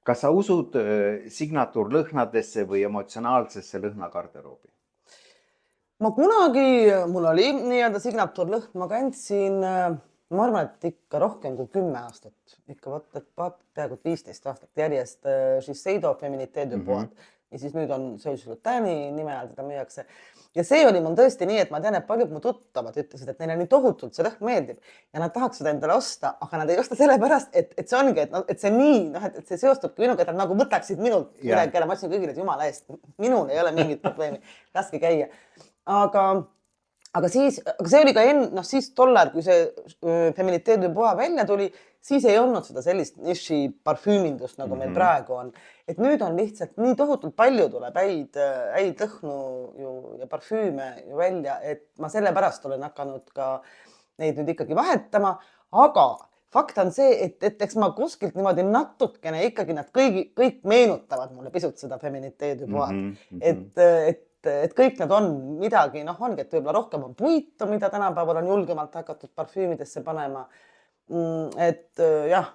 Kas sa usud signatuurlõhnadesse või emotsionaalsesse lõhnagarderoobi? Mul oli nii-öelda signatuurlõhn, ma kandsin, ma arvan, et ikka rohkem kui 10 aastat, ikka peaaegu 15 aastat järjest Shiseido Feminité de Bois. Ja siis nüüd on Söösulutani nime all teda müüakse. Ja see oli mul tõesti nii, et ma tean, et paljud mu tuttavad ütlesid, et neile nii tohutult see lõhn meeldib ja nad tahaks seda endale osta, aga nad ei osta sellepärast, et see ongi, et see nii, et see seostubki minuga, et nad nagu võtaksid minult midagi, kelle ma ütlesin kõigile, et jumala eest, minul ei ole mingit probleemi, laske käia. Aga see oli ka siis tollal, kui see Feminité de Bois välja tuli, siis ei olnud seda sellist niši parfüümindust, nagu meil praegu on. Et nüüd on lihtsalt nii tohutult palju tuleb häid lõhnu ja parfüüme välja, et ma sellepärast olen hakanud ka neid nüüd ikkagi vahetama, aga fakt on see, et eks ma kuskilt niimoodi natukene ikkagi nad kõik meenutavad mulle pisut seda Feminité de Bois. Et kõik nad on midagi, ongi, et võib-olla rohkem on puitu, mida tänapäeval on julgemalt hakatud parfüümidesse panema. Et jah,